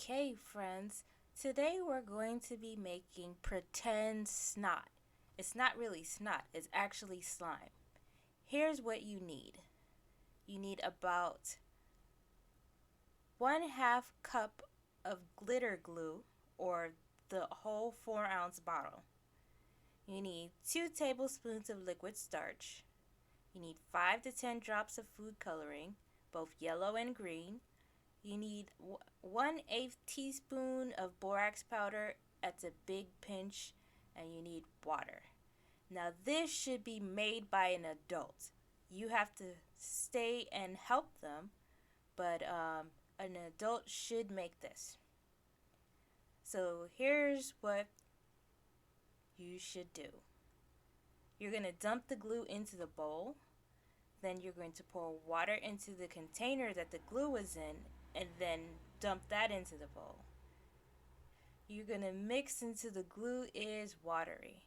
Okay, friends, today we're going to be making pretend snot. It's not really snot, it's actually slime. Here's what you need. You need about 1/2 cup of glitter glue, or the whole 4-ounce bottle. You need 2 tablespoons of liquid starch. You need 5 to 10 drops of food coloring, both yellow and green. You need 1/8 teaspoon of borax powder. That's a big pinch. And you need water. Now this should be made by an adult. You have to stay and help them, but an adult should make this. So here's what you should do. You're going to dump the glue into the bowl. Then you're going to pour water into the container that the glue was in, and then dump that into the bowl. You're going to mix until the glue is watery.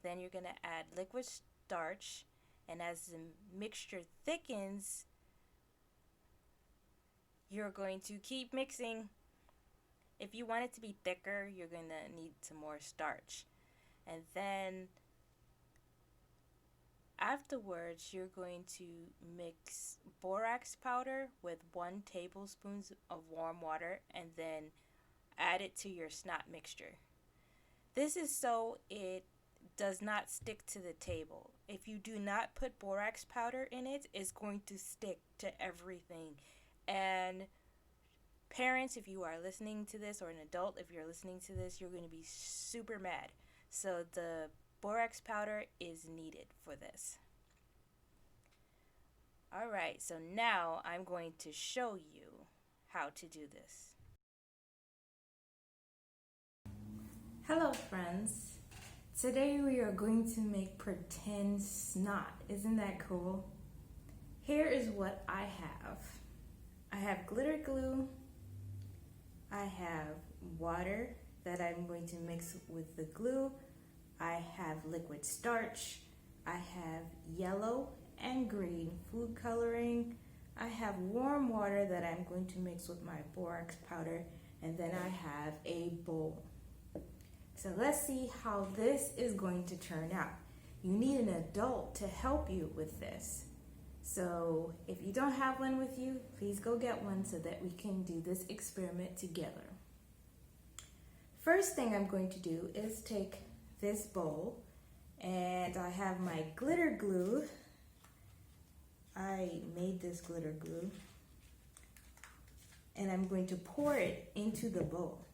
Then you're going to add liquid starch, and as the mixture thickens, you're going to keep mixing. If you want it to be thicker, you're going to need some more starch. And then afterwards, you're going to mix borax powder with 1 tablespoon of warm water and then add it to your snot mixture. This is so it does not stick to the table. If you do not put borax powder in it, it's going to stick to everything. And parents, if you are listening to this, or an adult, if you're listening to this, you're going to be super mad. So the borax powder is needed for this. Alright, so now I'm going to show you how to do this. Hello friends, today we are going to make pretend snot. Isn't that cool? Here is what I have. I have glitter glue, I have water that I'm going to mix with the glue, I have liquid starch, I have yellow and green food coloring, I have warm water that I'm going to mix with my borax powder, and then I have a bowl. So let's see how this is going to turn out. You need an adult to help you with this. So if you don't have one with you, please go get one so that we can do this experiment together. First thing I'm going to do is take this bowl, and I have my glitter glue. I made this glitter glue, and I'm going to pour it into the bowl.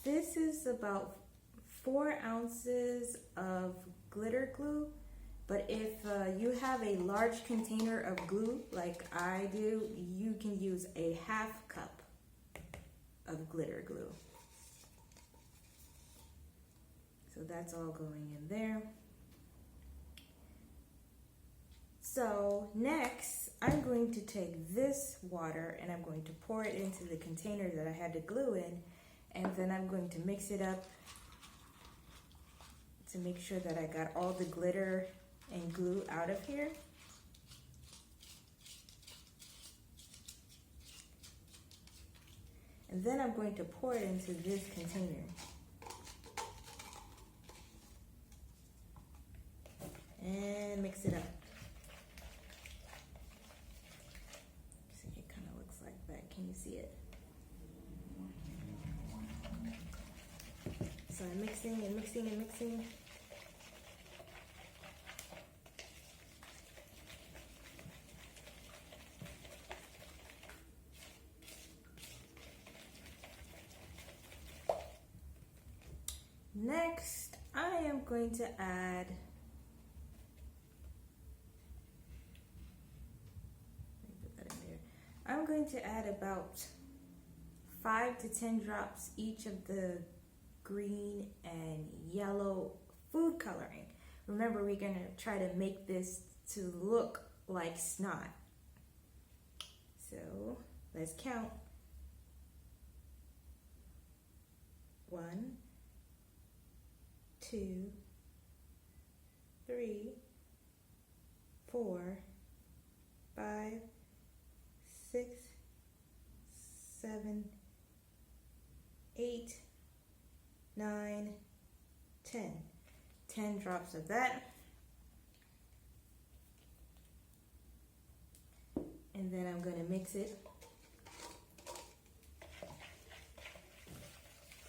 This is about 4 ounces of glitter glue, but if you have a large container of glue like I do, you can use a 1/2 cup of glitter glue. So that's all going in there. So next, I'm going to take this water and I'm going to pour it into the container that I had the glue in, and then I'm going to mix it up to make sure that I got all the glitter and glue out of here. And then I'm going to pour it into this container. And mix it up. See, it kind of looks like that. Can you see it? So I'm mixing and mixing and mixing. Next, I am going to add I'm going to add about 5 to 10 drops each of the green and yellow food coloring. Remember, we're going to try to make this to look like snot. So let's count. 1, 2, 3, 4, 5, 6, 7, 8, 9, 10. 10 drops of that. And then I'm going to mix it.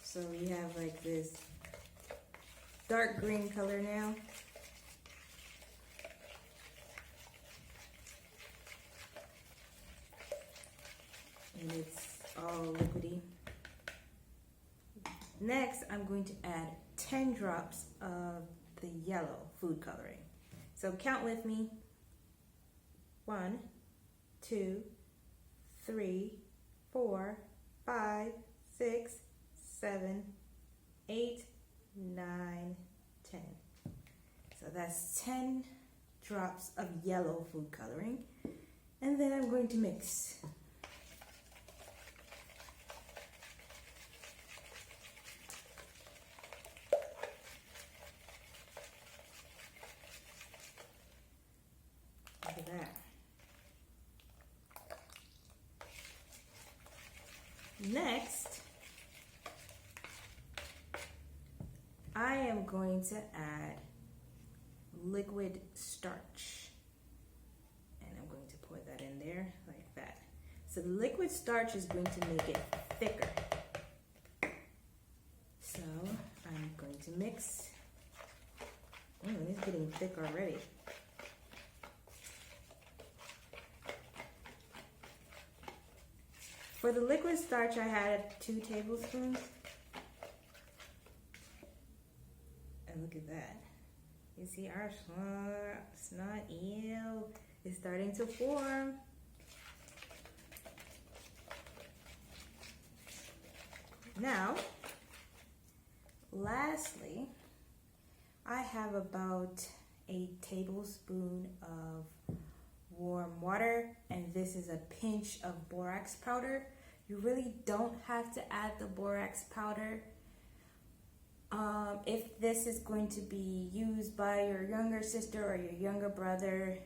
So we have like this dark green color now. And it's all liquidy. Next, I'm going to add 10 drops of the yellow food coloring. So count with me. 1, 2, 3, 4, 5, 6, 7, 8, 9, 10. So that's 10 drops of yellow food coloring. And then I'm going to mix. Look at that. Next, I am going to add liquid starch. And I'm going to pour that in there like that. So the liquid starch is going to make it thicker. So I'm going to mix. It's getting thick already. For the liquid starch, I had 2 tablespoons. And look at that. You see our snot, ew, is starting to form. Now, lastly, I have about a tablespoon of warm water, and this is a pinch of borax powder. You really don't have to add the borax powder. If this is going to be used by your younger sister or your younger brother,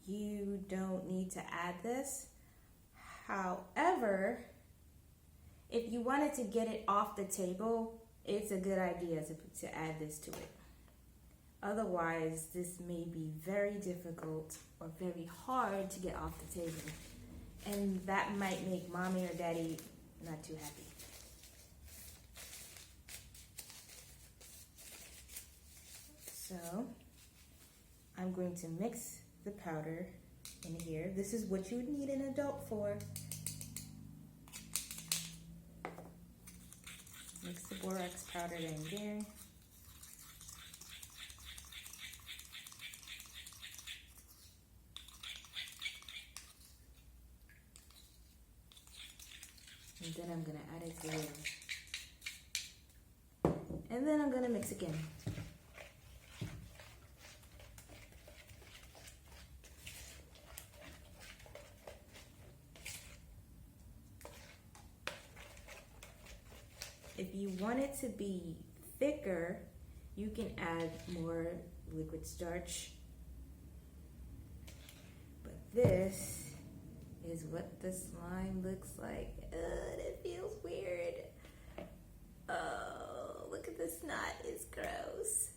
you don't need to add this. However, if you wanted to get it off the table, it's a good idea to add this to it. Otherwise, this may be very difficult or very hard to get off the table. And that might make mommy or daddy not too happy. So, I'm going to mix the powder in here. This is what you would need an adult for. Mix the borax powder in there. And then I'm going to add it to here. And then I'm going to mix again. If you want it to be thicker, you can add more liquid starch. But this is what the slime looks like. It feels weird. Oh, look at the snot, it's gross.